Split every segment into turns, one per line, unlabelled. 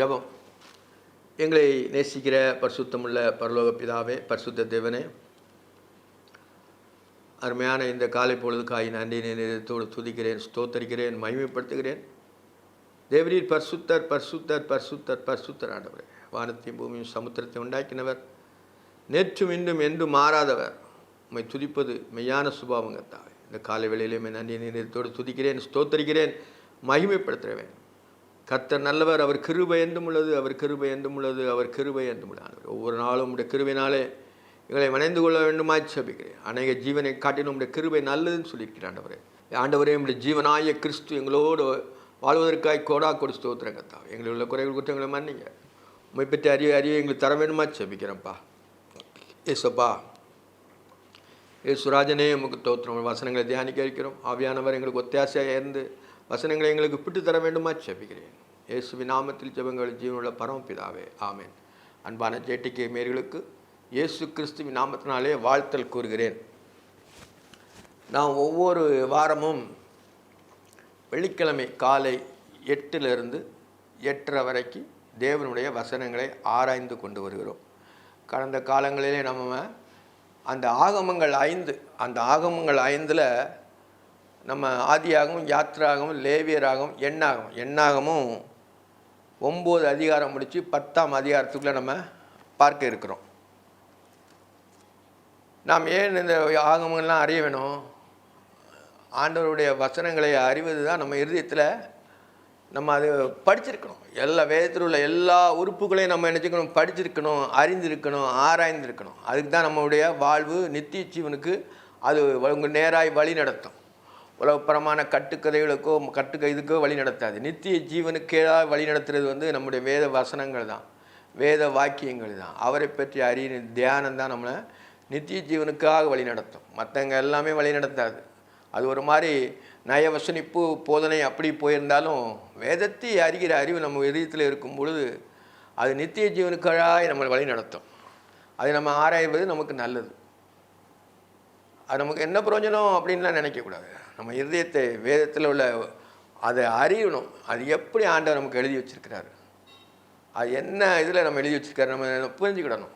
ஜெபம். எங்களை நேசிக்கிற பரிசுத்தமுள்ள பரலோக பிதாவே, பரிசுத்த தேவனே, அருமையான இந்த காலை பொழுதுக்காய் நன்றி நினைத்தோடு துதிக்கிறேன், ஸ்தோத்தரிக்கிறேன், மகிமைப்படுத்துகிறேன். தேவரீர் பரிசுத்தர் பரிசுத்தர் பரிசுத்தர் பரிசுத்தர் ஆண்டவரே. வானத்தையும் பூமியும் சமுத்திரத்தை உண்டாக்கினவர், நேற்றும் இன்றும் என்றும் மாறாதவர். உம்மை துதிப்பது மெய்யான சுபாவங்கத்தாவே. இந்த காலை வேளையிலே நன்றி நினைத்தோடு துதிக்கிறேன், ஸ்தோத்தரிக்கிறேன், மகிமைப்படுத்துகிறேன். கர்த்தர் நல்லவர், அவர் கிருபை என்றும் உள்ளது, அவர் கிருபை என்றும் உள்ளது, அவர் கிருபை என்றும் உள்ளது. ஒவ்வொரு நாளும் உடைய கிருபையினாலே எங்களை வணைந்து கொள்ள வேண்டுமாய் ஜெபிக்கிறேன். அநேக ஜீவனை காட்டிலும் உடைய கிருபை நல்லதுன்னு சொல்லியிருக்கிறேன் ஆண்டவரே. ஆண்டவரே, உடைய ஜீவனாய கிறிஸ்து எங்களோடு வாழ்வதற்காய் கோடா கொடு ஸ்தோத்திரங்கத்தா. எங்களுக்கு உள்ள குறைகள் குற்றங்களை மன்னிங்க. உண்மை பற்றி அறிய எங்களுக்கு தர வேண்டுமா ஜெபிக்கிறேன்ப்பா. ஏசப்பா, ஏசுராஜனே உமக்கு தோத்திரம். வசனங்களை தியானிக்க இருக்கிறோம். ஆவியானவர் எங்களுக்கு ஒத்தாசையாக இருந்து வசனங்களை எங்களுக்கு பிட்டு தர வேண்டுமா ஜெபிக்கிறேன். இயேசுவின் நாமத்தில் ஜெபங்கள் ஜீவனுள்ள பரமபிதாவே, ஆமேன். அன்பான ஜேடிகே மேர்களுக்கு இயேசு கிறிஸ்துவின் நாமத்தினாலே வாழ்த்தல் கூறுகிறேன். நான் ஒவ்வொரு வாரமும் வெள்ளிக்கிழமை காலை 8லிருந்து 8:30 வரைக்கும் தேவனுடைய வசனங்களை ஆராய்ந்து கொண்டு வருகிறோம். கடந்த காலங்களிலே நம்ம அந்த ஆகமங்கள் 5 நம்ம ஆதியாகவும், யாத்திராகவும், லேவியராகவும், எண்ணாகமும் 9 அதிகாரம் முடித்து 10ஆம் அதிகாரத்துக்குள்ளே நம்ம பார்க்க இருக்கிறோம். நாம் ஏன் இந்த ஆகமங்கள்லாம் அறிய வேணும்? ஆண்டவருடைய வசனங்களை அறிவது தான் நம்ம இருதயத்தில் நம்ம அது படிச்சிருக்கணும். எல்லா வேதத்தில் உள்ள எல்லா உறுப்புகளையும் நம்ம நினச்சிக்கணும், படிச்சிருக்கணும், அறிந்திருக்கணும், ஆராய்ந்திருக்கணும். அதுக்கு தான் நம்மளுடைய வாழ்வு நித்திய ஜீவனுக்கு அது உங்கள் நேராய் வழி நடத்தும். உலகப்பரமான கட்டுக்கதைகளுக்கோ இதுக்கோ வழி நடத்தாது. நித்திய ஜீவனுக்கேதாக வழி நடத்துறது நம்முடைய வேத வசனங்கள் தான், வேத வாக்கியங்கள் தான். அவரை பற்றி அறிய தியானம் தான் நம்மளை நித்திய ஜீவனுக்காக வழி நடத்தும். மற்றவங்க எல்லாமே வழி நடத்தாது. அது ஒரு மாதிரி நயவசனிப்பு போதனை அப்படி போயிருந்தாலும் வேதத்தை அறிகிற அறிவு நம்ம இதயத்தில் இருக்கும் பொழுது அது நித்திய ஜீவனுக்காக நம்மளை வழி நடத்தும். அதை நம்ம ஆராய்வது நமக்கு நல்லது. அது நமக்கு என்ன பிரயோஜனம் அப்படின்லாம் நினைக்கக்கூடாது. நம்ம இருதயத்தை வேதத்தில் உள்ள அதை அறியணும். அது எப்படி ஆண்டவர் நமக்கு எழுதி வச்சுருக்கிறாரு, அது என்ன இதில் நம்ம எழுதி வச்சுருக்காரு நம்ம புரிஞ்சுக்கிடணும்.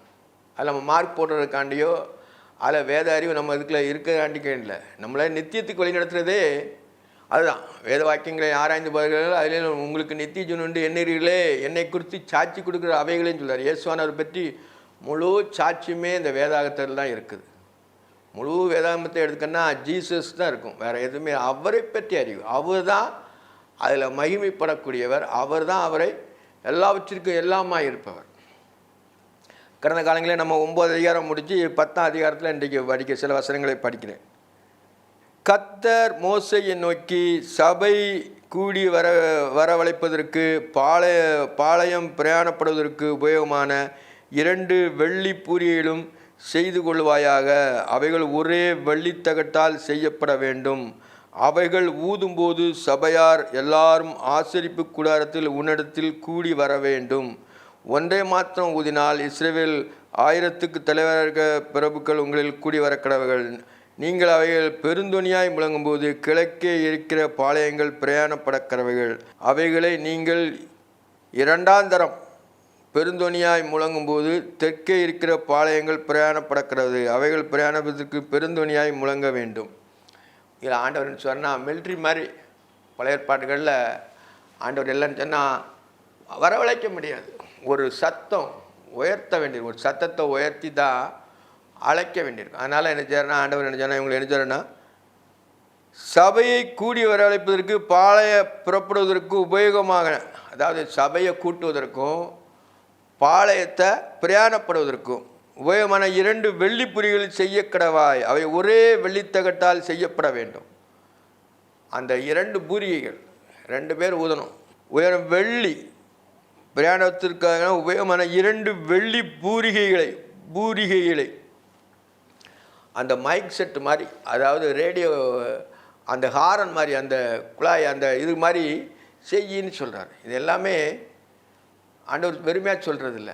அதில் நம்ம மார்க் போடுறதுக்காண்டியோ அதில் வேத அறிவு நம்ம இதுக்குள்ள இருக்கிறக்காண்டிக்கே இல்லை. நம்மளை நித்தியத்துக்கு வழி நடத்துகிறதே அதுதான். வேத வாக்கியங்களை ஆராய்ந்து பாருங்கள், அதிலே உங்களுக்கு நித்திய ஜீவன் உண்டு எண்ணீர்களே, என்னை குறித்து சாட்சி கொடுக்குற அவைகளையும் சொல்கிறார். இயேசுவானவர் பற்றி முழு சாட்சியுமே இந்த வேதாகத்தில் தான் இருக்குது. முழு வேதாகமத்தை எடுத்துக்கன்னா ஜீசஸ் தான் இருக்கும், வேறு எதுவுமே. அவரை பற்றி அறிவு, அவர் தான் அதில் மகிமைப்படக்கூடியவர், அவர் தான் அவரை எல்லாவற்றிற்கும் எல்லாமாக இருப்பவர். கடந்த காலங்களில் நம்ம 9 அதிகாரம் முடித்து 10ஆம் அதிகாரத்தில் இன்றைக்கு படிக்க சில வசனங்களை படிக்கிறேன். கர்த்தர் மோசேயை நோக்கி, சபை கூடி வரவழைப்பதற்கு பாளையம் பிரயாணப்படுவதற்கு உபயோகமான 2 வெள்ளி பூரியிலும் செய்து கொள்வாயாக. அவைகள் ஒரே வெள்ளித்தகட்டால் செய்யப்பட வேண்டும். அவைகள் ஊதும்போது சபையார் எல்லாரும் ஆசரிப்பு கூடாரத்தில் உன்னிடத்தில் கூடி வர வேண்டும். ஒன்றை மாத்திரம் ஊதினால் இஸ்ரவேல் 1000க்கு தலைவர்கள் பிரபுக்கள் உங்களில் கூடி வர கடவர்கள். நீங்கள் அவைகள் பெருந்தொனியாய் முழங்கும்போது கிழக்கே இருக்கிற பாளையங்கள் பிரயாணப்பட கடவைகள். அவைகளை நீங்கள் 2ஆம் தரம் பெருந்தொனியாய் முழங்கும்போது தெற்கே இருக்கிற பாளையங்கள் பிரயாணப்படக்கிறது. அவைகள் பிரயாணப்பதற்கு பெருந்தொனியாய் முழங்க வேண்டும். இதில் ஆண்டவர்னு சொன்னால் மிலிட்ரி மாதிரி பழைய ஏற்பாடுகளில் ஆண்டவர் இல்லைன்னு சொன்னால் வரவழைக்க முடியாது. ஒரு சத்தம் உயர்த்த வேண்டியிருக்கும், ஒரு சத்தத்தை உயர்த்தி தான் அழைக்க வேண்டியிருக்கும். அதனால் என்ன செய்யறேன்னா ஆண்டவர் என்ன சொன்னால் இவங்களை என்ன செய்யறேன்னா, சபையை கூடி வரவழைப்பதற்கு புறப்படுவதற்கு உபயோகமாக, அதாவது சபையை கூட்டுவதற்கும் பாளையத்தை பிரயாணப்படுவதற்கும் உபயோகமான 2 வெள்ளிப்புரிகளில் செய்ய கடவாய். அவை ஒரே வெள்ளித்தகட்டால் செய்யப்பட வேண்டும். அந்த 2 பூரிகைகள் 2 பேர் ஊதணும். உயரம் வெள்ளி பிரயாணத்திற்காக உபயோகமான 2 வெள்ளி பூரிகைகளை அந்த மைக் செட்டு மாதிரி, அதாவது ரேடியோ அந்த ஹாரன் மாதிரி, அந்த குழாய் அந்த இது மாதிரி செய்யின்னு சொல்கிறார். இது எல்லாமே ஆண்டவர் பெருமையாக சொல்கிறதில்ல.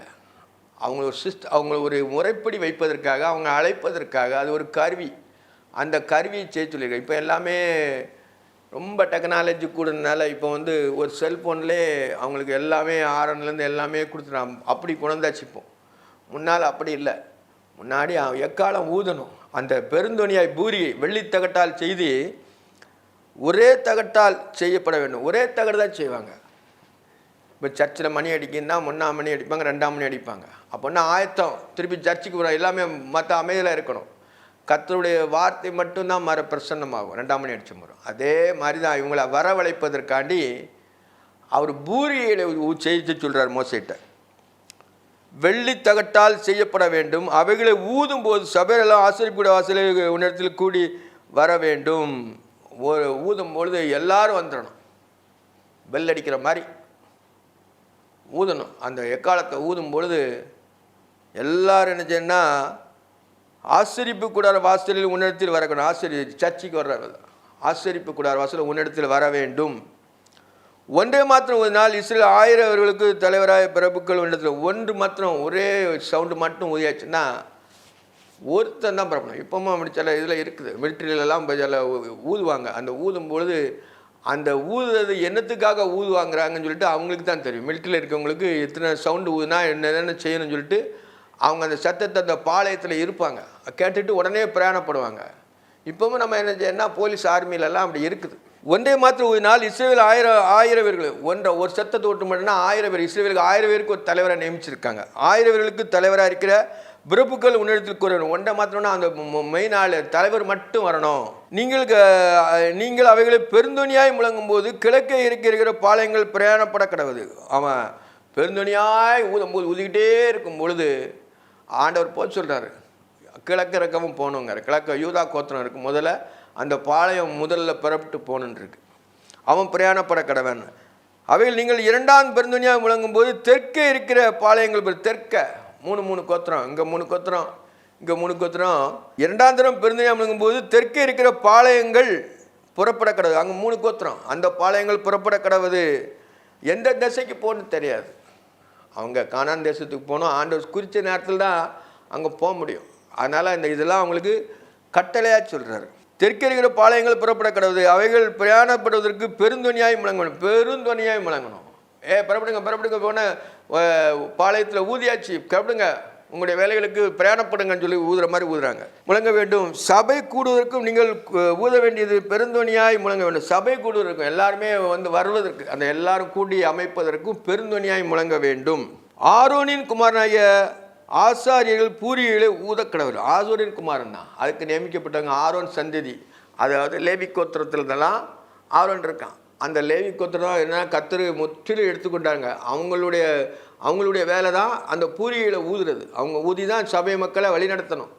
அவங்கள ஒரு முறைப்படி வைப்பதற்காக, அவங்க அழைப்பதற்காக அது ஒரு கருவி. அந்த கருவியை செய்ய சொல்லியிருக்காங்க. இப்போ எல்லாமே ரொம்ப டெக்னாலஜி கூடனால இப்போ வந்து ஒரு செல்ஃபோன்லேயே அவங்களுக்கு எல்லாமே ஆரன்லேருந்து எல்லாமே கொடுத்துட்டாங்க. அப்படி குணந்தாச்சு இப்போ. முன்னால் அப்படி இல்லை. முன்னாடி எக்காலம் ஊதணும். அந்த பெருந்தொனியாய் பூரி வெள்ளித்தகட்டால் செய்து ஒரே தகட்டால் செய்யப்பட வேண்டும். ஒரே தகடு தான் செய்வாங்க. இப்போ சர்ச்சில் மணி அடிக்குன்னா 1ஆம் மணி அடிப்பாங்க, 2ஆம் மணி அடிப்பாங்க. அப்போன்னா ஆயத்தம் திருப்பி சர்ச்சுக்கு வரும். எல்லாமே மற்ற அமைதியில் இருக்கணும். கர்த்தருடைய வார்த்தை மட்டும்தான் பிரசன்னமாகும். 2ஆம் மணி அடிச்சு வரும். அதே மாதிரி தான் இவங்களை வரவழைப்பதற்காண்டி அவர் பூரியை செய்து சொல்கிறார் மோசேட்ட. வெள்ளித்தகட்டால் செய்யப்பட வேண்டும். அவைகளை ஊதும் போது சபையெல்லாம் ஆசிரியக்கூட வாசலில் உன்னிடத்தில் கூடி வர வேண்டும். ஊதும் பொழுது எல்லாரும் வந்துடணும். பெல் அடிக்கிற மாதிரி ஊதணும். அந்த எக்காலத்தை ஊதும் பொழுது எல்லாரும் என்ன செய்யணும்னா ஆசரிப்பு கூடார வாசலில் உன்னிடத்தில் வரக்கணும். சர்ச்சைக்கு வர்ற ஆசரிப்பு கூடார வாசலில் உன்னிடத்தில் வர வேண்டும். ஒன்றே மாத்திரம் ஒரு நாள் இஸ்ரேல் 1000 அவர்களுக்கு தலைவராய பிரபுக்கள் உன்னிடத்தில் ஒன்று மாத்திரம் ஒரே சவுண்டு மட்டும் ஊதியாச்சுன்னா ஒருத்தன் தான் பரப்பணும். இப்போவும் அப்படி சில இதில் இருக்குது. மிலிட்ரியிலலாம் சில ஊதுவாங்க. அந்த ஊதும்பொழுது அந்த ஊதுறது என்னத்துக்காக ஊதுவாங்கிறாங்கன்னு சொல்லிட்டு அவங்களுக்கு தான் தெரியும். மிலிட்ரியில் இருக்கவங்களுக்கு எத்தனை சவுண்டு ஊதுனா என்னென்ன செய்யணும்னு சொல்லிட்டு அவங்க அந்த சத்தத்தை அந்த பாளையத்தில் இருப்பாங்க. கேட்டுட்டு உடனே பிரயாணப்படுவாங்க. இப்போவும் நம்ம என்ன செய்யணும்னா போலீஸ் ஆர்மியிலலாம் அப்படி இருக்குது. ஒன்றே மாத்திரம் ஒரு நாள் இஸ்ரேல் 1000 பேர்கள் ஒரு சத்தத்தை விட்டு மட்டும்னா 1000 பேர். இஸ்ரேலுக்கு 1000 பேருக்கு ஒரு தலைவரை நியமிச்சிருக்காங்க. 1000 பேர்களுக்கு தலைவராக இருக்கிற பிரபுக்கள் உன்னிடத்தில் கூறணும். ஒன்றை மாத்திரம்னா அந்த மெயின் ஆள் தலைவர் மட்டும் வரணும். நீங்கள் அவைகளை பெருந்தொனியாய் முழங்கும் போது கிழக்கே இருக்கிற பாளையங்கள் பிரயாணப்பட கிடவுது. அவன் பெருந்தொனியாய் ஊதும்போது ஊதிக்கிட்டே இருக்கும் பொழுது ஆண்டவர் போய் சொல்கிறாரு, கிழக்கு இறக்கவும் போகணுங்கிற. கிழக்க யூதா கோத்திரம் இருக்குது. முதல்ல அந்த பாளையம் முதல்ல புறப்பட்டு போகணுன்ருக்கு. அவன் பிரயாணப்பட கடவன். அவைகள் நீங்கள் 2ஆம் பெருந்தொனியாய் முழங்கும் போது தெற்கே இருக்கிற பாளையங்கள் தெற்க 3 கோத்திரம், இங்கே 3 கோத்திரம், இங்கே 3 கோத்திரம். 2ஆம் தரம் பெருந்தொனியாய் முழங்கும் போது தெற்கே இருக்கிற பாளையங்கள் புறப்பட கிடவுது. அங்கே 3 கோத்திரம். அந்த பாளையங்கள் புறப்பட கிடவுது. எந்த திசைக்கு போகணுன்னு தெரியாது. அவங்க கானான் தேசத்துக்கு போகணும். ஆண்டவர் குறித்த நேரத்தில் தான் அங்கே போக முடியும். அதனால் இந்த இதெல்லாம் அவங்களுக்கு கட்டளையாக சொல்கிறாரு. தெற்கே இருக்கிற பாளையங்கள் புறப்பட கிடவுது. அவைகள் பிரயாணப்படுவதற்கு பெருந்தொனியாய் முழங்கணும். பெருந்தொனியாய் முழங்கணும். புறப்படுங்க போன பாளையத்தில் ஊதியாச்சு, புறப்படுங்க, உங்களுடைய வேலைகளுக்கு பிரயாணப்படுங்கன்னு சொல்லி ஊதுற மாதிரி ஊதுறாங்க. முழங்க வேண்டும். சபை கூடுவதற்கும் நீங்கள் ஊத வேண்டியது பெருந்தொனியாய் முழங்க வேண்டும். சபை கூடுவதற்கும் எல்லாருமே வந்து வருவதற்கு, அந்த எல்லாரும் கூடி அமைப்பதற்கும் பெருந்தொனியாய் முழங்க வேண்டும். ஆரோனின் குமாரனாகிய ஆசாரியர்கள் பூரிகளை ஊதக்கடவுள். ஆரோனின் குமாரன் தான் அதுக்கு நியமிக்கப்பட்டவங்க. ஆரோன் சந்ததி, அதாவது லேவி கோத்திரத்தில் இருந்தெல்லாம் ஆரோன் இருக்கான். அந்த லேவி கோத்திரம் என்ன கர்த்தர் முற்றிலும் எடுத்துக்கொண்டாங்க. அவங்களுடைய வேலை தான் அந்த பூரிகளை ஊதுறது. அவங்க ஊதி தான் சபை மக்களை வழி நடத்தணும்.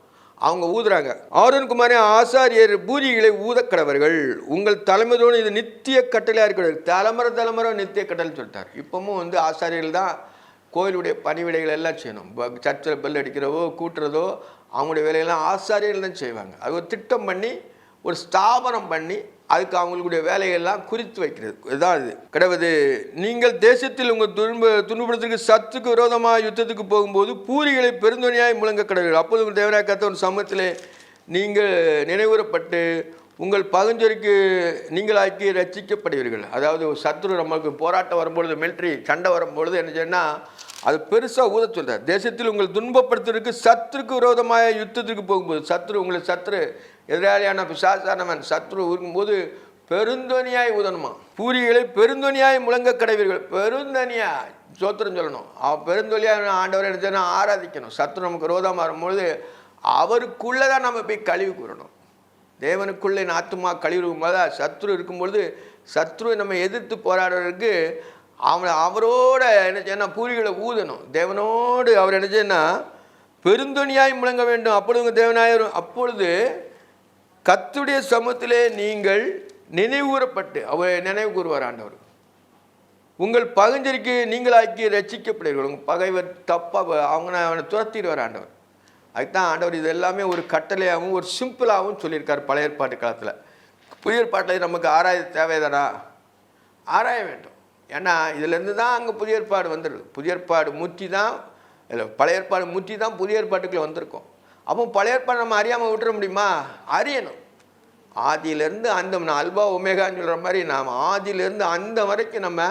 அவங்க ஊதுறாங்க. ஆரோன் குமாரே ஆசாரியர் பூரிகளை ஊதக்கடவர்கள். உங்கள் தலைமுறையோடு இது நித்திய கட்டளையாக இருக்கிறது. தலைமுறை நித்திய கட்டளை சொல்லிட்டார். இப்பவும் வந்து ஆசாரியர்கள் தான் கோயிலுடைய பணிவிடைகள் எல்லாம் செய்யணும். சர்ச்சில் பெல் அடிக்கிறதோ கூட்டுறதோ அவங்களுடைய வேலையெல்லாம் ஆசாரியர்கள் தான் செய்வாங்க. அது ஒரு திட்டம் பண்ணி ஒரு ஸ்தாபனம் பண்ணி அதுக்கு அவங்களுடைய வேலைகள்லாம் குறித்து வைக்கிறது. இதான் இது கிடவது. நீங்கள் தேசத்தில் உங்கள் துன்புறுத்திற்கு சத்துக்கு விரோதமாக யுத்தத்துக்கு போகும்போது பூரிகளை பெருந்தொனியாய் முழங்க கிடவீர்கள். அப்போது உங்கள் தேவனாய் கர்த்தர் சமூகத்திலே நீங்கள் நினைவுறப்பட்டு உங்கள் பகஞ்சொறிக்கு நீங்களாக்கி ரட்சிக்கப்படுவீர்கள். அதாவது சத்ரு நமக்கு போராட்டம் வரும்பொழுது, மிலிட்ரி சண்டை வரும்பொழுது என்ன செய்யணும்னா அது பெருசாக ஊத சொல்கிறார். தேசத்தில் உங்கள் துன்பப்படுத்துவதற்கு சத்துருக்கு விரோதமாக யுத்தத்துக்கு போகும்போது, சத்ரு எதிராளியான பிசாசானவன் சத்ரு இருக்கும்போது பெருந்தொனியாய் ஊதணுமா. பூரிகளை பெருந்தொனியாய் முழங்க கிடவீர்கள். பெருந்தொனியா சோத்திரம் சொல்லணும். பெருந்தொனியாய் ஆண்டவர் எடுத்தா ஆராதிக்கணும். சத்ரு நமக்கு விரோதமாக வரும்பொழுது அவருக்குள்ளே தான் நம்ம போய் கழிவு கூறணும். தேவனுக்குள்ளே ஆத்துமா கழிவுறும் போது சத்ரு இருக்கும்பொழுது சத்ருவை நம்ம எதிர்த்து போராடுறதுக்கு அவரோட என்ன செய்யணும், பூரிகளை ஊதணும். தேவனோடு அவர் என்ன செய்யணும், பெருந்தொனியாய் முழங்க வேண்டும். அப்பொழுது உங்கள் தேவனாயிரும். அப்பொழுது கர்த்தருடைய சமூகத்திலே நீங்கள் நினைவுகூரப்பட்டு அவர் நினைவு கூறுவார் ஆண்டவர். உங்கள் பகஞ்சரிக்கு நீங்களாக்கி ரட்சிக்கப்படுவீர்கள். உங்கள் பகைவர் தப்பாக அவனை துரத்திடுவார் ஆண்டவர். அதுதான் ஆண்டவர் இது எல்லாமே ஒரு கட்டளையாகவும் ஒரு சிம்பிளாகவும் சொல்லியிருக்கார் பழைய ஏற்பாட்டு காலத்தில். புதிய ஏற்பாட்டில் நமக்கு ஆராய தேவைதானா? ஆராய வேண்டும். ஏன்னா இதிலேருந்து தான் அங்கே புதிய ஏற்பாடு வந்துடுது. புதிய ஏற்பாடு முற்றி தான் இல்லை, பழைய ஏற்பாடு முற்றி தான் புதிய ஏற்பாட்டுக்குள்ளே வந்திருக்கோம். அப்போ பழைய ஏற்பாடு நம்ம அறியாமல் விட்டுற முடியுமா? அறியணும். ஆதியிலேருந்து அந்தம், நான் அல்பா ஒமேகான்னு சொல்கிற மாதிரி நாம் ஆதியிலேருந்து அந்த வரைக்கும் நம்ம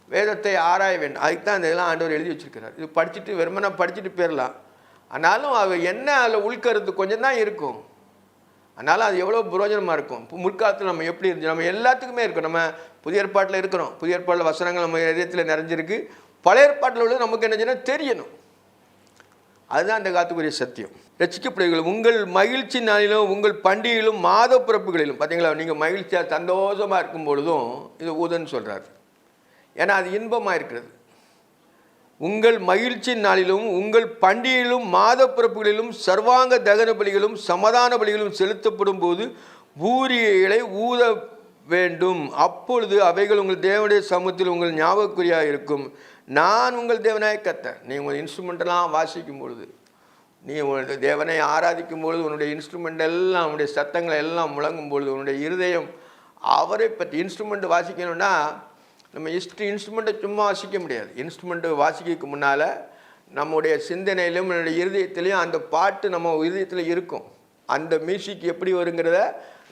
வேதத்தை ஆராய வேண்டும். அதுக்கு தான் இதெல்லாம் ஆண்டவர் எழுதி வச்சுருக்கிறார். இது படிச்சுட்டு வெறுமனா படிச்சுட்டு போயிடலாம். ஆனாலும் அது என்ன அதில் உள்கருத்து கொஞ்சம் தான் இருக்கும். அதனால் அது எவ்வளோ புரோஜனமாக இருக்கும். இப்போ முற்காலத்தில் நம்ம எப்படி இருந்துச்சு, நம்ம எல்லாத்துக்குமே இருக்கும். நம்ம புதிய ஏற்பாட்டில் இருக்கிறோம். புதிய ஏற்பாட்டில் வசனங்கள் நம்ம இதயத்தில் நிறைஞ்சிருக்கு. பழைய ஏற்பாட்டில் உள்ளது நமக்கு என்னச்சுன்னா தெரியணும். அதுதான் அந்த காலத்துக்குரிய சத்தியம். ரட்சிக்கப்படுவீர்கள் உங்கள் மகிழ்ச்சி நாளிலும் உங்கள் பண்டிகையிலும் மாத பிறப்புகளிலும். பார்த்தீங்களா, நீங்கள் மகிழ்ச்சியாக சந்தோஷமாக இருக்கும் பொழுதும் இது ஊதன்னு சொல்கிறார். ஏன்னா அது இன்பமாக இருக்கிறது. உங்கள் மகிழ்ச்சி நாளிலும் உங்கள் பண்டிகையிலும் மாத பிறப்புகளிலும் சர்வாங்க தகன பலிகளும் சமாதான பலிகளும் செலுத்தப்படும் போது பூரிகைகளை ஊத வேண்டும். அப்பொழுது அவைகள் உங்கள் தேவனுடைய சமூகத்தில் உங்கள் ஞாபகக்குறியாக இருக்கும். நான் உங்கள் தேவனாய கர்த்தர். நீ உங்கள் இன்ஸ்ட்ருமெண்டெல்லாம் வாசிக்கும் பொழுது, நீ உன்னுடைய தேவனை ஆராதிக்கும் பொழுது, உன்னுடைய இன்ஸ்ட்ருமெண்ட் எல்லாம், உன்னுடைய சத்தங்களை எல்லாம் முழங்கும் பொழுது, உன்னுடைய இருதயம் அவரை பற்றி. இன்ஸ்ட்ருமெண்ட் வாசிக்கணும்னா நம்ம இன்ஸ்ட்ருமெண்ட்டை சும்மா வாசிக்க முடியாது. இன்ஸ்ட்ருமெண்ட்டு வாசிக்கிறதுக்கு முன்னால் நம்முடைய சிந்தனையிலும் நம்முடைய இருதயத்திலையும் அந்த பாட்டு நம்ம இருதயத்தில் இருக்கும். அந்த மியூசிக் எப்படி வருங்கிறத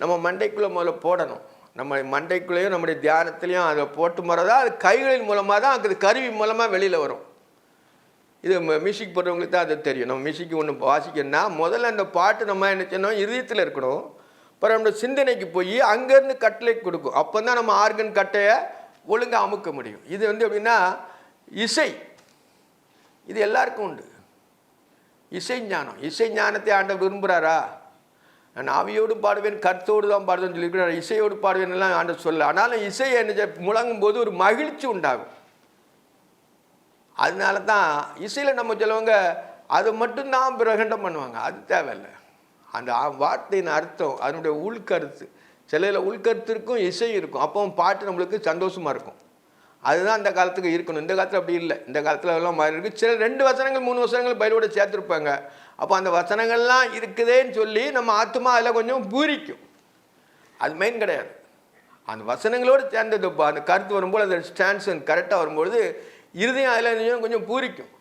நம்ம மண்டைக்குள்ளே முதல்ல போடணும். நம்ம மண்டைக்குள்ளேயும் நம்முடைய தியானத்துலேயும் அதை போட்டு முறதான் அது கைகளின் மூலமாக தான் அது கருவி மூலமாக வெளியில் வரும். இது மியூசிக் போடுறவங்களுக்கு தான் அது தெரியும். நம்ம மியூசிக் ஒன்று வாசிக்கணும்னா முதல்ல அந்த பாட்டு நம்ம என்ன செய்யணும், இருதயத்தில் இருக்கணும். அப்புறம் நம்ம சிந்தனைக்கு போய் அங்கேருந்து கட்டளை கொடுக்கும். அப்போ தான் நம்ம ஆர்கன் கட்டையை ஒழுங்காக அமுக்க முடியும். இது எப்படின்னா இசை, இது எல்லாருக்கும் உண்டு. இசை ஞானம், இசை ஞானத்தை ஆண்டவர் விரும்புகிறாரா? நான் ஆவியோடு பாடுவேன் கருத்தோடு தான் பாடுவேன்னு சொல்லியிருக்கிறேன். இசையோடு பாடுவேன் எல்லாம் ஆண்டவர் சொல்ல. ஆனாலும் இசையை என்ன முழங்கும் போது ஒரு மகிழ்ச்சி உண்டாகும். அதனால தான் இசையில் நம்ம சொல்லுவாங்க அதை மட்டும்தான் பிரகண்டம் பண்ணுவாங்க. அது தேவையில்லை. அந்த வார்த்தையின் அர்த்தம், அதனுடைய உள்கருத்து, சிலையில் உள்கருத்து இருக்கும், இசை இருக்கும். அப்போ பாட்டு நம்மளுக்கு சந்தோஷமாக இருக்கும். அதுதான் அந்த காலத்துக்கு இருக்கணும். இந்த காலத்தில் அப்படி இல்லை. இந்த காலத்தில் எல்லாம் மாறி இருக்குது. சில 2 வசனங்கள் 3 வசனங்கள் பைபிளோட சேர்த்துருப்பாங்க. அப்போ அந்த வசனங்கள்லாம் இருக்குதேன்னு சொல்லி நம்ம ஆத்மா அதில் கொஞ்சம் பூரிக்கும். அது மெயின் கிடையாது. அந்த வசனங்களோடு சேர்ந்தது அந்த கருத்து வரும்போது, அந்த ஸ்டான்ஸ் கரெக்டாக வரும்பொழுது இருதயம் அதில் கொஞ்சம் பூரிக்கும்.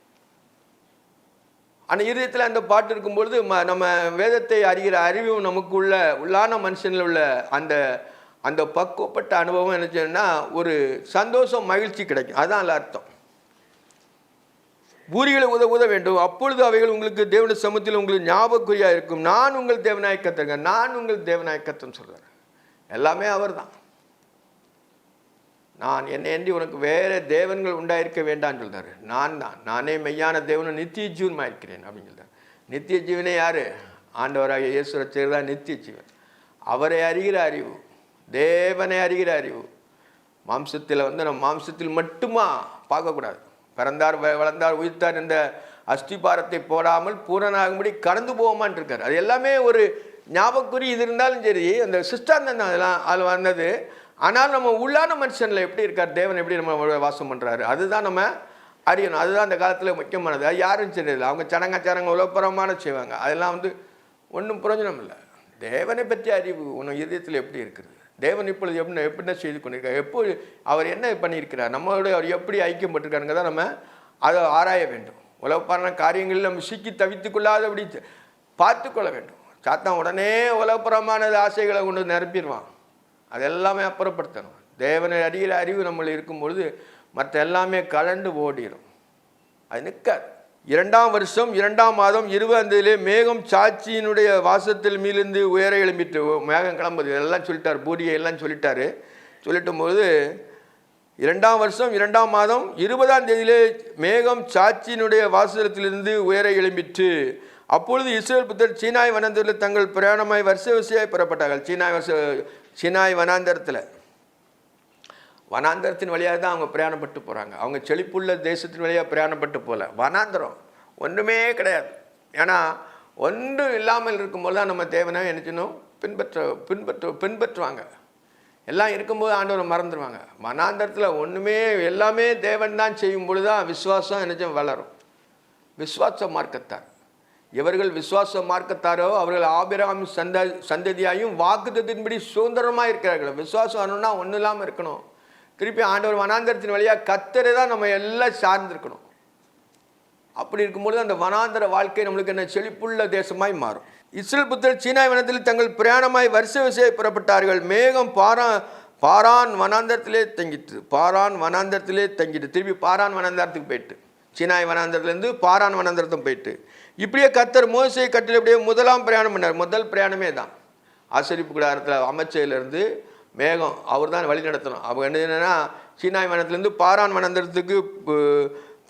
ஆனால் இருதயத்தில் அந்த பாட்டு இருக்கும்பொழுது நம்ம வேதத்தை அறிகிற அறிவும் நமக்கு உள்ளான மனுஷனில் உள்ள அந்த அந்த பக்குவப்பட்ட அனுபவம் என்ன செய்யணும்னா ஒரு சந்தோஷம், மகிழ்ச்சி கிடைக்கும். அதுதான் அதில் அர்த்தம். பூரிகளை உத வேண்டும். அப்பொழுது அவைகள் உங்களுக்கு தேவனுடைய சமூகத்தில் உங்களுக்கு ஞாபகக்குறியாக இருக்கும். நான் உங்கள் தேவனாய கர்த்தருங்க. நான் உங்கள் தேவனாய கர்த்தர்னு சொல்கிறார். எல்லாமே அவர் தான். நான் என்னை ஏந்தி உனக்கு வேறு தேவன்கள் உண்டாயிருக்க வேண்டான்னு சொல்கிறார். நானே மெய்யான தேவனும் நித்திய ஜீவனுமாக இருக்கிறேன் அப்படின்னு சொல்கிறார். நித்திய ஜீவனே யார்? ஆண்டவராகிய இயேசு ரட்சகர் தான் நித்திய ஜீவன். அவரை அறிகிற அறிவு, தேவனை அறிகிற அறிவு. மாம்சத்தில் நம்ம மாம்சத்தில் மட்டுமா பார்க்கக்கூடாது. பிறந்தார், வளர்ந்தார், உயிர்த்தார் என்ற அஸ்திபாரத்தை போடாமல் பூரணாகும்படி கடந்து போவோமான் இருக்கார். அது எல்லாமே ஒரு ஞாபகக்குறி. இது இருந்தாலும் சரி, அந்த சிஸ்டாந்தம் தான் அதெல்லாம் அதில் வந்தது. ஆனால் நம்ம உள்ளான மனுஷனில் எப்படி இருக்கார், தேவன் எப்படி நம்ம வாசம் பண்ணுறாரு, அதுதான் நம்ம அறியணும். அதுதான் அந்த காலத்தில் முக்கியமானது. அது யாரும் தெரியல. அவங்க சடங்காச்சாரங்க உலகப்புறமான செய்வாங்க. அதெல்லாம் ஒன்றும் பிரயோஜனம் இல்லை. தேவனை பற்றி அறிவு உன் இதயத்தில் எப்படி இருக்குது, தேவன் இப்பொழுது எப்படின்னா செய்து கொண்டிருக்கார், எப்போ அவர் என்ன பண்ணியிருக்கிறார், நம்மளோட அவர் எப்படி ஐக்கியப்பட்டிருக்காருங்க தான் நம்ம அதை ஆராய வேண்டும். உலகப்பான காரியங்களில் நம்ம சிக்கி தவித்து கொள்ளாதபடி பார்த்து கொள்ள வேண்டும். சாத்தான் உடனே உலகப்புறமான ஆசைகளை கொண்டு நிரப்பிடுவான். அதெல்லாமே அப்புறப்படுத்தணும். தேவனை அறிகிற அறிவு நம்மளை இருக்கும்பொழுது மற்ற எல்லாமே கலண்டு ஓடிடும். அது நிற்காது. 2ஆம் வருஷம் 2ஆம் மாதம் 20 மேகம் சாட்சியினுடைய வாசத்தில் மீளிருந்து உயர எழும்பிட்டு, மேகம் கிளம்புது எல்லாம் சொல்லிட்டார், பூரியை எல்லாம் சொல்லிட்டாரு. சொல்லிட்டும் போது 2ஆம் வருஷம் 2ஆம் மாதம் 20ஆம் மேகம் சாட்சியினுடைய வாசலத்திலிருந்து உயர எழும்பிட்டு, அப்பொழுது இஸ்ரவேல் புத்தர் சீனாய் வனாந்தரத்தில் தங்கள் பிரயாணமாய் வருஷாய் புறப்பட்டார்கள். சீனாய் வனாந்தரத்தின் வழியாக தான் அவங்க பிரயாணப்பட்டு போகிறாங்க. அவங்க செழிப்புள்ள தேசத்தின் வழியாக பிரயாணப்பட்டு போகல. வனாந்தரம் ஒன்றுமே கிடையாது. ஏன்னா ஒன்றும் இல்லாமல் இருக்கும்போது தான் நம்ம தேவனை என்ன செய்யணும், பின்பற்றுவாங்க. எல்லாம் இருக்கும்போது ஆண்டவரை மறந்துடுவாங்க. வனாந்தரத்தில் ஒன்றுமே எல்லாமே தேவன் தான் செய்யும் பொழுது தான் விசுவாசம் என்ன வளரும். விசுவாச மார்க்கத்தார் இவர்கள் விசுவாச மார்க்கத்தாரோ அவர்கள் ஆபிரகாம் சந்ததியாயும் வாக்குத்தத்தின்படி சுதந்திரமாக இருக்கிறார்கள். விசுவாசம் வரணும்னா ஒன்றும் இல்லாமல் இருக்கணும். திருப்பி ஆண்டவர் வனாந்தரத்தின் வழியாக கர்த்தரை தான் நம்ம எல்லாம் சார்ந்திருக்கணும். அப்படி இருக்கும்பொழுது அந்த வனாந்தர வாழ்க்கை நம்மளுக்கு என்ன செழிப்புள்ள தேசமாய் மாறும். இஸ்ரேல் புத்திரர் சீனாய் வனத்தில் தங்கள் பிரயாணமாய் வருஷ விசையை புறப்பட்டார்கள். மேகம் பாரான் வனாந்தரத்திலே தங்கிட்டு, பாரான் வனாந்தரத்திலே தங்கிட்டு, திருப்பி பாரான் வனாந்தரத்துக்கு போயிட்டு, சீனாய் வனாந்தரத்துலேருந்து பாரான் வனாந்தரத்தும் போயிட்டு, இப்படியே கர்த்தர் மோசே கட்டில் இப்படியே முதலாம் பிரயாணம் பண்ணார். முதல் பிரயாணமே தான் ஆசரிப்பு கூடாரத்தில் அமைச்சையிலேருந்து மேகம் அவர் தான் வழி நடத்தணும். அவங்க என்னன்னா சீனாய் வனத்திலேருந்து பாரான் வனாந்தரத்துக்கு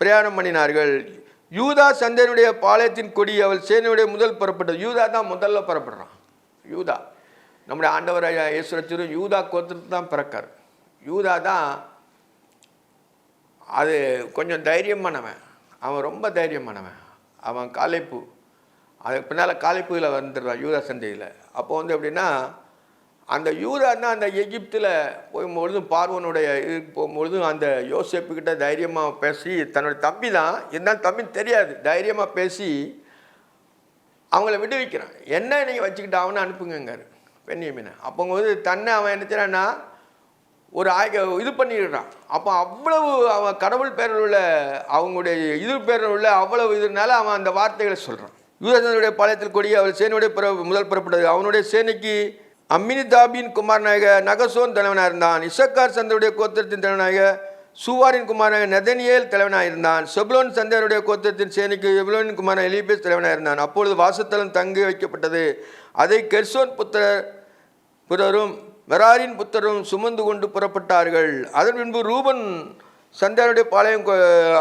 பிரயாணம் பண்ணினார்கள். யூதா சந்தேனுடைய பாளையத்தின் கொடி அவள் சேனையுடைய முதல் புறப்பட்டது. யூதா தான் முதல்ல புறப்படுறான். யூதா நம்முடைய ஆண்டவர் ஈஸ்வரத்திலும் யூதா கோத்திரத்து தான் பிறக்கார். யூதா தான் அது கொஞ்சம் தைரியமானவன், அவன் ரொம்ப தைரியமானவன். அவன் காலைப்பு, அதுக்கு பின்னால் காலைப்புயில் வந்துடுறான் யூதா சந்தையில். அப்போ வந்து எப்படின்னா அந்த யூதான்னா அந்த எகிப்தில் போகும்பொழுதும் பார்வனுடைய இதுக்கு போகும்பொழுதும் அந்த யோசேப்புக்கிட்ட தைரியமாக பேசி, தன்னுடைய தம்பி தான் இருந்தாலும் தம்பின்னு தெரியாது, தைரியமாக பேசி அவங்கள விடுவிக்கிறான். என்ன நீங்கள் வச்சுக்கிட்டு அவனை அனுப்புங்காரு பென்யமீனை. அப்போங்கும்போது தன்னை அவன் என்ன செய்றான்னா ஒரு இது பண்ணிடுறான். அப்போ அவ்வளவு அவன் கடவுள் பேரில் உள்ள அவங்களுடைய இது பேரில் உள்ள அவ்வளவு இதனால அவன் அந்த வார்த்தைகளை சொல்கிறான். யூதாசனுடைய பாளையத்தில் கொடி அவள் சேனையுடைய முதல் புறப்பட்டது. அவனுடைய சேனைக்கு அம்மினிதாபின் குமாரனாக நகசோன் தலைவனாக இருந்தான். இசக்கார் சந்தருடைய கோத்திரத்தின் தலைவனாக சூவாரின் குமாரனாக நெதனியேல் தலைவனாக இருந்தான். செபுலோன் சந்தருடைய கோத்திரத்தின் சேனைக்கு எபுலோனின் குமாரன் எலிபேஸ் தலைவனாக இருந்தான். அப்பொழுது வாசத்தலம் தங்கி வைக்கப்பட்டது. அதை கெர்சோன் புத்திரரும் மெராரின் புத்திரரும் சுமந்து கொண்டு புறப்பட்டார்கள். அதன் பின்பு ரூபன் சந்தானுடைய பாளையம்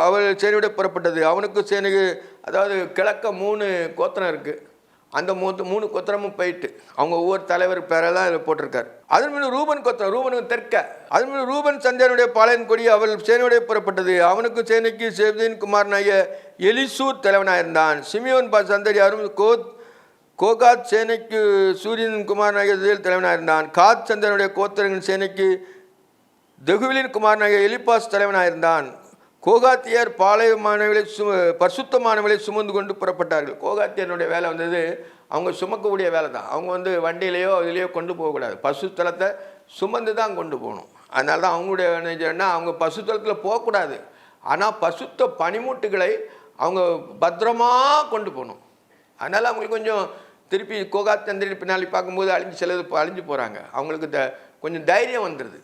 அவள் சேனையுடைய புறப்பட்டது. அவனுக்கு சேனைக்கு அதாவது கிழக்க 3 கோத்திரம் இருக்குது. அந்த 3 கோத்திரமும் போயிட்டு அவங்க ஒவ்வொரு தலைவர் பேரெல்லாம் இதில் போட்டிருக்காரு. அதன் மீது ரூபன் கோத்திரம், ரூபனுக்கு தெற்க. அதன் மீது ரூபன் சந்திரனுடைய பாளையன் கொடி அவள் சேனையுடைய புறப்பட்டது. அவனுக்கு சேனைக்கு சேப்தின் குமாரனாகிய எலிசூர் தலைவனாக இருந்தான். சிமியோன் சந்ததியாரும் கோகாத் சேனைக்கு சூரியன் குமாரனாகிய தலைவனாக இருந்தான். காத் சந்திரனுடைய கோத்திரங்களின் சேனைக்கு தெகுவிலின் குமாரனாகிய எலிபாஸ் தலைவனாக இருந்தான். கோகாத்தியர் பாளையமானவர்களை பரிசுத்தமானவர்களை சுமந்து கொண்டு புறப்பட்டார்கள். கோகாத்தியனுடைய வேலை வந்தது அவங்க சுமக்கக்கூடிய வேலை தான். அவங்க வந்து வண்டியிலையோ இதுலேயோ கொண்டு போகக்கூடாது, பசுத்தலத்தை சுமந்து தான் கொண்டு போகணும். அதனால தான் அவங்களுடைய என்ன அவங்க பசுத்தலத்தில் போகக்கூடாது, ஆனால் பசுத்த பனிமூட்டுகளை அவங்க பத்திரமாக கொண்டு போகணும். அதனால் அவங்களுக்கு கொஞ்சம் திருப்பி கோகாத்தந்திரி பின்னாடி பார்க்கும்போது அழிஞ்சு போகிறாங்க. அவங்களுக்கு கொஞ்சம் தைரியம் வந்துடுது.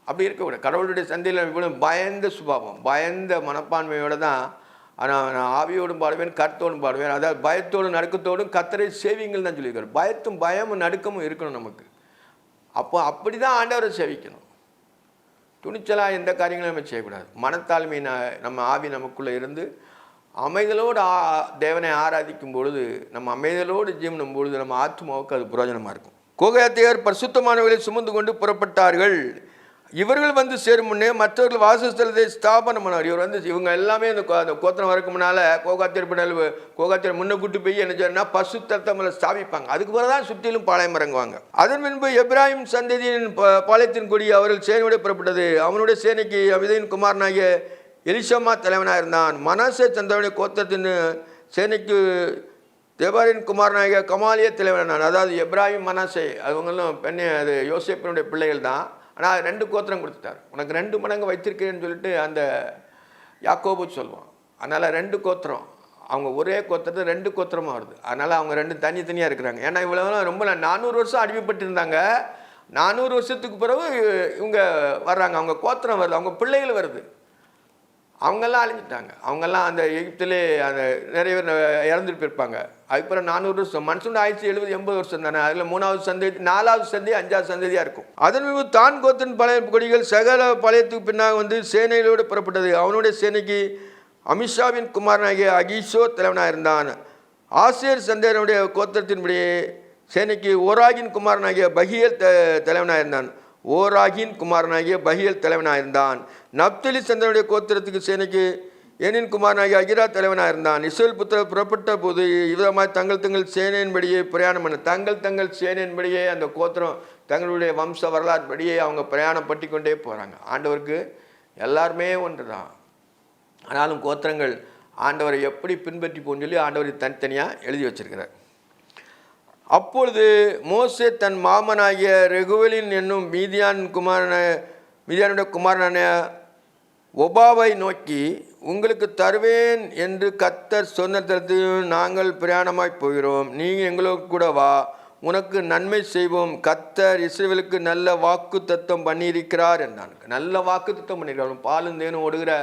அப்படி இருக்கக்கூடாது. கடவுளுடைய சந்தையில் இவ்வளோ பயந்த சுபாவம், பயந்த மனப்பான்மையோடு தான் நான் ஆவியோடும் பாடுவேன், கருத்தோடும் பாடுவேன். அதாவது பயத்தோடும் நடுக்கத்தோடும் கர்த்தரை சேவிங்கள் தான் சொல்லியிருக்காரு. பயமும் நடுக்கமும் இருக்கணும் நமக்கு. அப்போ அப்படி தான் ஆண்டவரை சேவிக்கணும். துணிச்சலாக எந்த காரியங்களும் நம்ம செய்யக்கூடாது. மனத்தாழ்மை நம்ம ஆவி நமக்குள்ளே இருந்து அமைதலோடு தேவனை ஆராதிக்கும் பொழுது, நம்ம அமைதலோடு ஜீவனும் பொழுது நம்ம ஆத்மாவுக்கு அது பிரயோஜனமாக இருக்கும். கோகாத்தியர் பரிசுத்தமானவர்களை சுமந்து கொண்டு புறப்பட்டார்கள். இவர்கள் வந்து சேரும் முன்னே மற்றவர்கள் வாசஸ்தலத்தை ஸ்தாபனம் பண்ணார். இவங்க எல்லாமே அந்த கோத்திரம் வரக்கு முன்னால் கோகாத்தியர் முன்ன கூட்டு போய் என்ன செய்யணும்னா பசுத்தலத்தை ஸ்தாபிப்பாங்க. அதுக்கு பிறகு தான் சுற்றிலும் பாளையம் இறங்குவாங்க. அதன் பின்பு எப்ராஹிம் சந்ததியின் பாளையத்தின் கொடி அவர்கள் சேனையோடு புறப்பட்டது. அவனுடைய சேனைக்கு அபிதையின் குமாரனாகிய எலிஷமா தலைவனாக இருந்தான். மனாசே சந்தனுடைய கோத்திரத்தின் சேனைக்கு தேபாரின் குமாரனாகிய கமாலிய தலைவனான். அதாவது எப்ராஹிம் மனாசே அவங்களும் அது யோசேப்பினுடைய பிள்ளைகள் தான். ஆனால் 2 கோத்திரம் கொடுத்துட்டார். உனக்கு 2 மடங்கு வைத்திருக்கிறேன்னு சொல்லிட்டு அந்த யாக்கோபு சொல்லுவான். அதனால் 2 கோத்திரம், அவங்க ஒரே கோத்திரத்தை 2 கோத்திரமாக வருது. அதனால் அவங்க 2 தனித்தனியாக இருக்கிறாங்க. ஏன்னா இவ்வளோ ரொம்ப 400 வருஷம் அடிமைப்பட்டு இருந்தாங்க. 400 வருஷத்துக்கு பிறகு இவங்க வர்றாங்க, அவங்க கோத்திரம் வருது, அவங்க பிள்ளைகள் வருது. அவங்கெல்லாம் அழிஞ்சிட்டாங்க. அவங்கெல்லாம் அந்த எகிப்திலே அந்த நிறைய பேர் இறந்துட்டு போயிருப்பாங்க. அதுக்கப்புறம் 400 வருஷம் மனுஷன் ஆயிடுச்சு 70-80 வருஷம் தானே. அதில் 3வது சந்ததி, 4வது சந்ததி, 5வது சந்ததியாக இருக்கும். அதன் மீது தான் கோத்தின் பழைய கொடிகள் சகல பாளையத்துக்கு பின்னாக வந்து சேனைகளோடு புறப்பட்டது. அவனுடைய சேனைக்கு அமிஷாவின் குமாரனாகிய அகீஷோ தலைவனாக இருந்தான். ஆசேர் சந்தேனுடைய கோத்திரத்தின்படி சேனைக்கு ஓராகின் குமாரனாகிய பகியல் தலைவனாக இருந்தான். ஓராகின் குமாரனாகிய பகியல் தலைவனாக இருந்தான். நப்தலி சந்தனுடைய கோத்திரத்துக்கு சேனைக்கு ஏனின் குமாரனாகிய அகிரா தலைவனாக இருந்தான். இஸ்ரவேல் புத்திரர் புறப்பட்ட போது இவ்விதமாக தங்கள் சேனையின்படியே பிரயாணம் பண்ண தங்கள் சேனையின்படியே அந்த கோத்திரம் தங்களுடைய வம்ச வரலாறுபடியே அவங்க பிரயாணம் பற்றி கொண்டே போகிறாங்க. ஆண்டவருக்கு எல்லாருமே ஒன்று தான். ஆனாலும் கோத்திரங்கள் ஆண்டவரை எப்படி பின்பற்றி போன்னு சொல்லி ஆண்டவரை தனித்தனியாக எழுதி வச்சிருக்கிறார். அப்பொழுது மோசே தன் மாமனாகிய ரெகுவலின் என்னும் மீதியானுடைய குமாரனான ஒபாவை நோக்கி, உங்களுக்கு தருவேன் என்று கர்த்தர் சொன்னதற்கு நாங்கள் பிரயாணமாய் போகிறோம், நீ எங்களோடு கூட வா, உனக்கு நன்மை செய்வோம், கர்த்தர் இஸ்ரவேலுக்கு நல்ல வாக்கு தத்தம் பண்ணியிருக்கிறார் என்றான். நல்ல வாக்கு தத்தம் பண்ணியிருக்கிறார். பாலும் தேனும் ஓடுகிற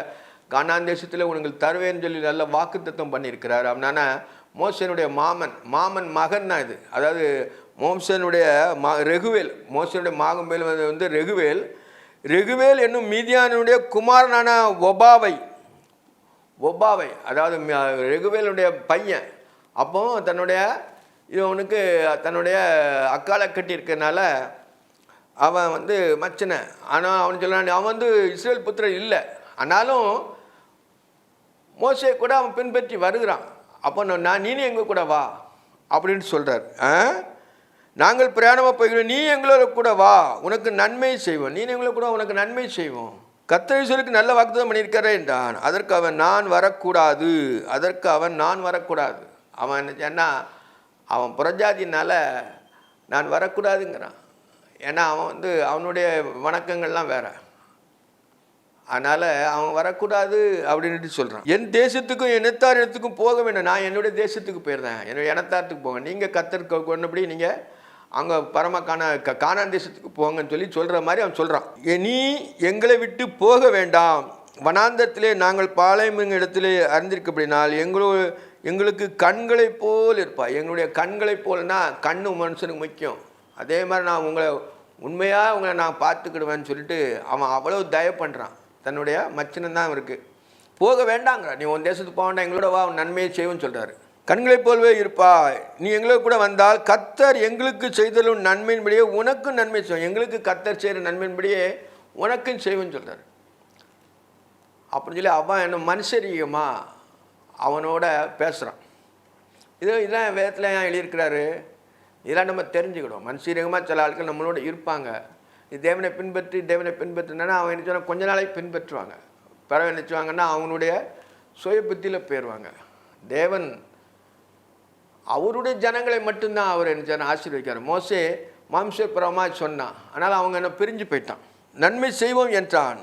கானான் தேசத்தில் உங்களுக்கு தருவேன்னு சொல்லி நல்ல வாக்கு தத்தம் பண்ணியிருக்கிறார். அப்படின்னா மோசனுடைய மாமன் மகன் தான் இது. அதாவது மோசனுடைய ரெகுவேல், மோசனுடைய மாகம்பேல் வந்து ரெகுவேல் என்னும் மீதியானுடைய குமாரனான ஒபாவை, அதாவது ரெகுவேலுடைய பையன். அப்போ இவனுக்கு தன்னுடைய அக்காலை கட்டியிருக்கனால அவன் வந்து மச்சனை. ஆனால் அவன் சொல்கிறான், அவன் வந்து இஸ்ரேல் புத்திரன் இல்லை, ஆனாலும் மோசே கூட அவன் பின்பற்றி வருகிறான். அப்போ நீனே எங்கள் கூட வா அப்படின்னு சொல்கிறார். நாங்கள் பிரயாணமாக போய்கிறோம், நீ எங்களோட கூட வா, உனக்கு நன்மை செய்வோம், நீ எங்களோட கூட உனக்கு நன்மை செய்வோம், கர்த்தர் இஸ்ரவேலுக்கு நல்ல வாக்குத்தத்தம் பண்ணியிருக்கிறேன் என்றான். அதற்கு அவன் நான் வரக்கூடாது. அவன் என்ன, அவன் புறஜாதினால நான் வரக்கூடாதுங்கிறான். ஏன்னா அவன் வந்து அவனுடைய வணக்கங்கள்லாம் வேற, அதனால் அவன் வரக்கூடாது அப்படின்ட்டு சொல்கிறான். என் தேசத்துக்கும் இனத்தார் இடத்துக்கும் போக வேண்டும், நான் என்னுடைய தேசத்துக்கு போயிருந்தேன், என்னுடைய இனத்தாரத்துக்கு போங்க, நீங்கள் கர்த்தருக்கு கொண்டபடி நீங்கள் அங்கே கானான் தேசத்துக்கு போங்கன்னு சொல்லி சொல்கிற மாதிரி அவன் சொல்கிறான். நீ எங்களை விட்டு போக வேண்டாம், வனாந்தரத்திலே நாங்கள் பாளையம் இடத்திலே அறிந்திருக்கப்படினால் எங்களுக்கு கண்களை போல் இருப்பாய். எங்களுடைய கண்களை போல்னா கண்ணு மனுஷனுக்கு முக்கியம். அதே மாதிரி நான் உண்மையாக நான் பார்த்துக்கிடுவேன்னு சொல்லிட்டு அவன் அவ்வளோ தயவு பண்ணுறான். தன்னுடைய மச்சனந்தான் இருக்குது. போக வேண்டாங்கிறான், நீ உன் தேசத்துக்கு போக வேண்டாம், எங்களோட வா, நன்மையை செய்வோன்னு சொல்கிறாரு. கண்களை போலவே இருப்பாய், நீ எங்களோட கூட வந்தால் கர்த்தர் எங்களுக்கு செய்தலும் நன்மையின்படியே உனக்கும் நன்மை செய்வோம், எங்களுக்கு கர்த்தர் செய்கிற நன்மையின்படியே உனக்கும் செய்வோன்னு சொல்கிறார். அப்படின்னு சொல்லி அவன் என்ன மனுஷரீகமாக அவனோட பேசுகிறான். இதெல்லாம் வேதத்தில் ஏன் எழுதியிருக்கிறாரு, இதெல்லாம் நம்ம தெரிஞ்சுக்கிடும். மனுஷரீகமாக சில ஆட்கள் நம்மளோட இருப்பாங்க. தேவனை பின்பற்றினா அவன் என்ன சொன்னால் கொஞ்ச நாளைக்கு பின்பற்றுவாங்க, பிறகு நினச்சுவாங்கன்னா அவனுடைய சுய புத்தியில் போயிடுவாங்க. தேவன் அவருடைய ஜனங்களை மட்டும்தான் அவர் என்ன ஆசீர்வதிக்கிறார். மோசே மாம்சபுரமாக சொன்னான், ஆனால் அவங்க என்ன பிரிஞ்சு போயிட்டான். நன்மை செய்வோம் என்றான்.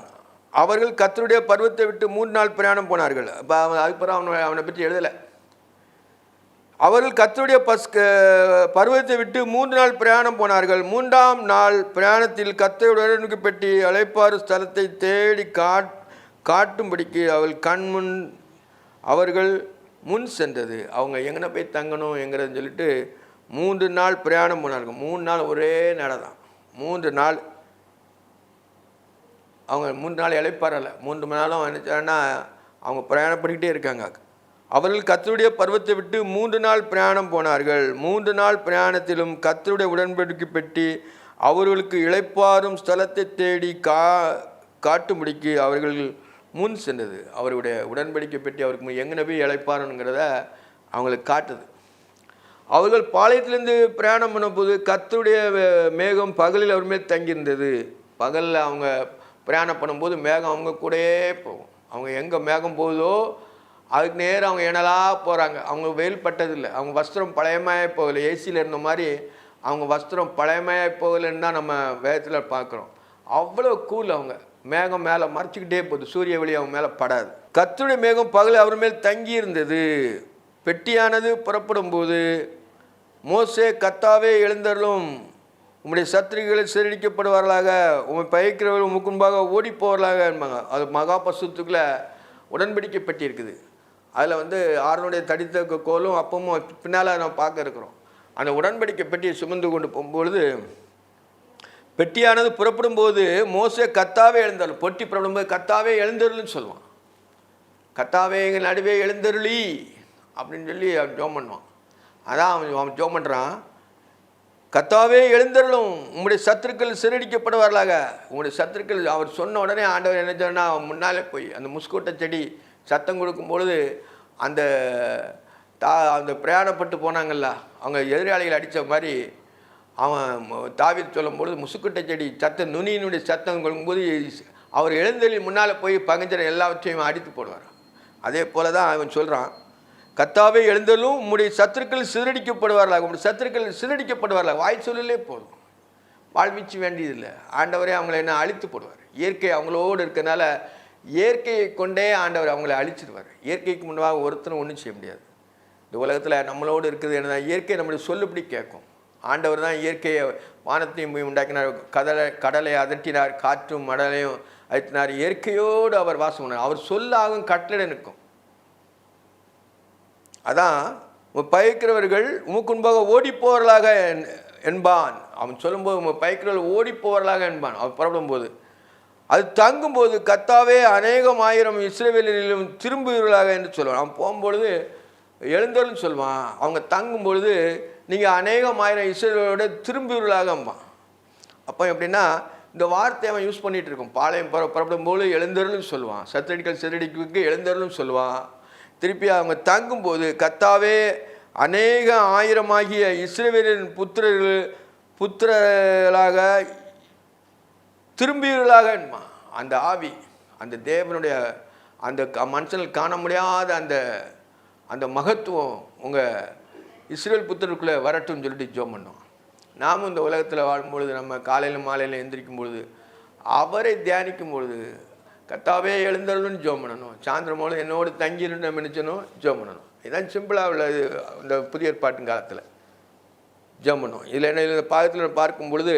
அவர்கள் கர்த்தருடைய பர்வத்தை விட்டு 3 நாள் பிரயாணம் போனார்கள். இப்போ அதுக்கப்புறம் அவனை பற்றி எழுதலை. அவர்கள் கர்த்தருடைய பர்வத்தை விட்டு 3 நாள் பிரயாணம் போனார்கள். 3ஆம் நாள் பிரயாணத்தில் கர்த்தருடைய உடன்படிக்கை அழைப்பாறு ஸ்தலத்தை தேடி காட்டும்படிக்கு அவர்கள் முன் சென்றது. அவங்க எங்கே போய் தங்கணுங்கிறதுன்னு சொல்லிட்டு 3 நாள் பிரயாணம் போனார்கள். 3 நாள் ஒரே நடதான். 3 நாள் அவங்க 3 நாள் இளைப்பாறலை. 3 மணி நாளும் நினச்சாங்கன்னா அவங்க பிரயாணப்பட்டுக்கிட்டே இருக்காங்க. அவர்கள் கர்த்தருடைய பர்வத்தை விட்டு 3 நாள் பிரயாணம் போனார்கள். 3 நாள் பிரயாணத்திலும் கர்த்தருடைய உடன்படிக்கை பெட்டி அவர்களுக்கு இளைப்பாறும் ஸ்தலத்தை தேடி காட்டும்படிக்கு அவர்கள் முன் சென்றது. அவருடைய உடன்படிக்கை பெட்டி அவருக்கு எங்கே போய் இளைப்பாறணுங்கிறத அவங்களுக்கு காட்டுது. அவர்கள் பாளையத்திலேருந்து பிரயாணம் பண்ணும்போது கர்த்தருடைய மேகம் பகலில் அவர் மேல் தங்கியிருந்தது. பகலில் அவங்க பிரயாணம் பண்ணும்போது மேகம் அவங்க கூடயே போகும். அவங்க எங்கே மேகம் போகுதோ அதுக்கு நேரம் அவங்க இனலாக போகிறாங்க. அவங்க வெயில் பட்டதில்லை, அவங்க வஸ்திரம் பழையமாயே போகலை. ஏசியில் இருந்த மாதிரி அவங்க வஸ்திரம் பழையமாயே போகலைன்னு தான் நம்ம வேதத்தில் பார்க்குறோம். அவ்வளோ கூல். அவங்க மேகம் மேலே மறைச்சிக்கிட்டே போகுது, சூரிய வெளி அவங்க மேலே படாது. கர்த்தருடைய மேகம் பகல் அவர் மேல் தங்கி இருந்தது. பெட்டியானது புறப்படும் போது மோசே, கர்த்தாவே எழுந்தருளும், உம்முடைய சத்துருக்களை சிறடிக்கப்படுவார்களாக, உம்மை பயக்கிறவர்கள் உமக்கு முன்பாக ஓடி போவார்களாக என்பாங்க. அது மகா பசுத்துக்குள்ளே உடன்படிக்கை பெட்டி இருக்குது. அதில் வந்து ஆறுனுடைய தடித்த கோலும் அப்பமும் பின்னால் நம்ம பார்க்க இருக்கிறோம். அந்த உடன்படிக்கை பெட்டியை சுமந்து கொண்டு போகும்பொழுது பெட்டியானது புறப்படும் போது மோசே கர்த்தாவே எழுந்தருளும், பொட்டி புறப்படும்போது கர்த்தாவே எழுந்தருள்னு சொல்லுவான். கர்த்தாவே எங்கள் நடுவே எழுந்தருளி அப்படின்னு சொல்லி அவன் ஜோம் பண்ணுவான். அதான் அவன் ஜோம் பண்ணுறான், கர்த்தாவே எழுந்தருளும், உங்களுடைய சத்துருக்கள் சிறடிக்கப்படுவார்களாக. உங்களுடைய சத்துருக்கள் அவர் சொன்ன உடனே ஆண்டவர் என்ன சொன்னா, அவன் முன்னாலே போய் அந்த முஸ்கூட்டை செடி சத்தம் கொடுக்கும்பொழுது அந்த பிரயாணப்பட்டு போனாங்கல்ல, அவங்க எதிராளிகள் அடித்த மாதிரி அவன் தாவீது சொல்லும்பொழுது முசுக்கட்டை செடி சத்தம் நுனியினுடைய சத்தம் கொடுக்கும்போது அவர் எழுந்தருளி முன்னால் போய் பகைஞ்சர எல்லாவற்றையும் அடித்து போடுவார். அதே போல தான் அவன் சொல்கிறான், கர்த்தாவே எழுந்தருளும், உம்முடைய சத்துருக்கள் சிறடிக்கப்படுவார்களாக. உங்களுடைய சத்துருக்கள் சிறடிக்கப்படுவார்களாக. வாய் சொல்லலே போதும், வாழ்விச்சு வேண்டியதில்லை. ஆண்டவரே அவங்கள என்ன அழித்து போடுவார். இயற்கை அவங்களோடு இருக்கனால இயற்கையை கொண்டே ஆண்டவர் அவங்களை அழிச்சிடுவார். இயற்கைக்கு முன்பாக ஒருத்தரும் ஒன்றும் செய்ய முடியாது. இந்த உலகத்தில் நம்மளோடு இருக்குது என்ன, இயற்கை நம்மளுடைய சொல்லுபடி கேட்கும். ஆண்டவர் தான் இயற்கையை வானத்தையும் உண்டாக்கினார், கடலை அதட்டினார், காற்றும் மடலையும் அழுத்தினார். இயற்கையோடு அவர் வாசம் பண்ணார். அவர் சொல்லாகும் கட்டளை நிற்கும். அதான் பயக்கிறவர்கள் உமக்கு முன்பாக ஓடிப்போவர்களாக என்பான். அவன் சொல்லும்போது பயக்கிறவர்கள் ஓடிப்போவர்களாக என்பான். அவர் புறப்படும் போது அது தங்கும்போது கர்த்தாவே அநேகம் ஆயிரம் இஸ்ரவேலிலும் திரும்புவீர்களாக என்று சொல்லுவான். அவன் போகும்பொழுது எழுந்தருள்னு சொல்லுவான். அவங்க தங்கும்பொழுது நீங்கள் அநேகம் ஆயிரம் இஸ்ரவேலோட திரும்புவீர்களாகம்பான். அப்போ எப்படின்னா இந்த வார்த்தையை அவன் யூஸ் பண்ணிகிட்டு இருக்கும். பாளையம் புறப்படும் போது எழுந்தருள்னு சொல்லுவான். சத்தடிக்கல் செதடிக்கு எழுந்தருள்னு சொல்லுவான். திருப்பி அவங்க தங்கும்போது கர்த்தாவே அநேக ஆயிரமாகிய இஸ்ரவேலின் புத்திரர்களாக திரும்பியவர்களாக என்பான். அந்த ஆவி, அந்த தேவனுடைய அந்த மனுஷனில் காண முடியாத அந்த மகத்துவம் உங்கள் இஸ்ரவேல் புத்திரருக்குள்ளே வரட்டும்னு சொல்லிட்டு ஜெபம் பண்ணோம். நாமும் இந்த உலகத்தில் வாழும்பொழுது நம்ம காலையில் மாலையில் எந்திரிக்கும் பொழுது அவரை தியானிக்கும் பொழுது கர்த்தாவே எழுந்தருள்னு ஜெபம் பண்ணணும். சாயந்தரம் போது என்னோடு தங்கிருந்து நம்ம நினைச்சணும் ஜெபம் பண்ணணும். இதுதான் சிம்பிளாக உள்ளது. இந்த புதிய ஏற்பாட்டின் காலத்தில் ஜெபம் பண்ணணும். இதில் என்ன இந்த பாகத்தில் பார்க்கும் பொழுது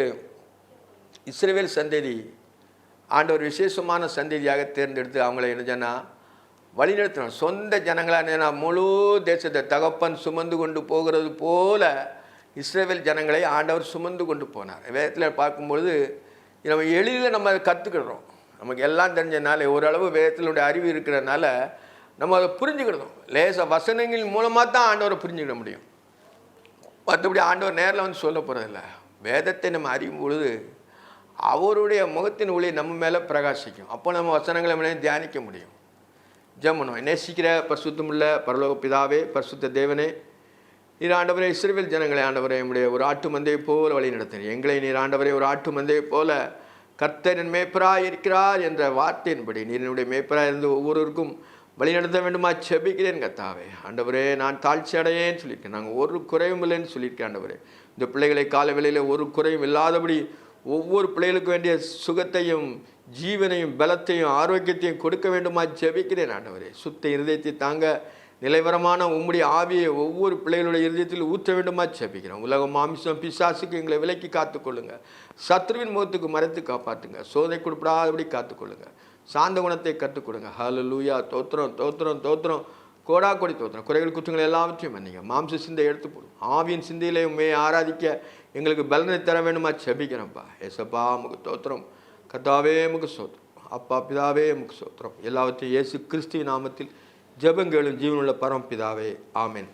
இஸ்ரவேல் சந்ததி ஆண்டவர் விசேஷமான சந்ததியாக தேர்ந்தெடுத்து அவங்கள என்ன சொன்னால் வழிநடத்தணும். சொந்த ஜனங்களாக என்ன முழு தேசத்தை தகப்பன் சுமந்து கொண்டு போகிறது போல இஸ்ரவேல் ஜனங்களை ஆண்டவர் சுமந்து கொண்டு போனார். வேதத்தில் பார்க்கும்பொழுது நம்ம எளிதில் நம்ம அதை கற்றுக்கிடுறோம். நமக்கு எல்லாம் தெரிஞ்சதுனால ஓரளவு வேதத்தினுடைய அறிவு இருக்கிறதுனால நம்ம அதை புரிஞ்சுக்கிடணும். லேச வசனங்கள் மூலமாக தான் ஆண்டவரை புரிஞ்சுக்கிட முடியும். மற்றபடி ஆண்டவர் நேரில் வந்து சொல்ல போகிறதில்ல. வேதத்தை நம்ம அறியும் பொழுது அவருடைய முகத்தின் ஒளி நம்ம மேலே பிரகாசிக்கும். அப்போ நம்ம வசனங்களை மேலே தியானிக்க முடியும். ஜெபம் நேசிக்கிற பரிசுத்தமுள்ள பரலோக பிதாவே, பரிசுத்த தேவனே, நீர் ஆண்டவரே இஸ்ரவேல் ஜனங்களை ஆண்டவரே நம்முடைய ஒரு ஆட்டு மந்தையை போல வழி நடத்தினீர். எங்களை நீர் ஆண்டவரே ஒரு ஆட்டு மந்தையை போல கர்த்தரின் மேய்ப்பராய் இருக்கிறார் என்ற வார்த்தையின்படி நீர் என்னுடைய மேய்ப்பராய் இருந்து ஒவ்வொருவருக்கும் வழி நடத்த வேண்டுமா செபிக்கிறேன் கர்த்தாவே. ஆண்டவரே நான் தாழ்ச்சி அடையேன்னு சொல்லியிருக்கேன். நாங்கள் ஒரு குறையும் இல்லைன்னு சொல்லியிருக்கேன். ஆண்டவரே இந்த பிள்ளைகளை கால வேளையில் ஒரு குறையும் இல்லாதபடி ஒவ்வொரு பிள்ளைகளுக்கு வேண்டிய சுகத்தையும் ஜீவனையும் பலத்தையும் ஆரோக்கியத்தையும் கொடுக்க வேண்டுமா ஜெபிக்கிறேன். ஆண்டவரே சுத்த இருதயத்தை தாங்க நிலைவரமான உம்முடைய ஆவியை ஒவ்வொரு பிள்ளைகளுடைய இருதயத்தில் ஊற்ற வேண்டுமா ஜெபிக்கிறோம். உலகம் மாமிசம் பிசாசுக்கு எங்களை விலக்கி காத்துக்கொள்ளுங்க. சத்ருவின் முகத்துக்கு மறைத்து காப்பாற்றுங்க. சோதனை கொடுப்படாதபடி காத்துக்கொள்ளுங்க. சாந்த குணத்தை கற்றுக்கொடுங்க. ஹல்லேலூயா. தோத்திரம் தோத்திரம் தோத்திரம் கோடா கொடி தோத்திரம். குறைகள் குற்றங்கள் எல்லாவற்றையும் மன்னிங்க. மாம்ச சிந்தை எடுத்து போடும். ஆவியின் சிந்தையிலே உண்மையை ஆராதிக்க எங்களுக்கு பலனை தர வேண்டுமா ஜெபிக்கிறோம்ப்பா. ஏசப்பா முக தோத்திரம். கர்த்தாவே முக சோத்திரம். அப்பா பிதாவே முக சோத்திரம். எல்லாவற்றையும் இயேசு கிறிஸ்துவின் நாமத்தில் ஜெபங்களும் ஜீவனுள்ள பரமபிதாவே. ஆமென்.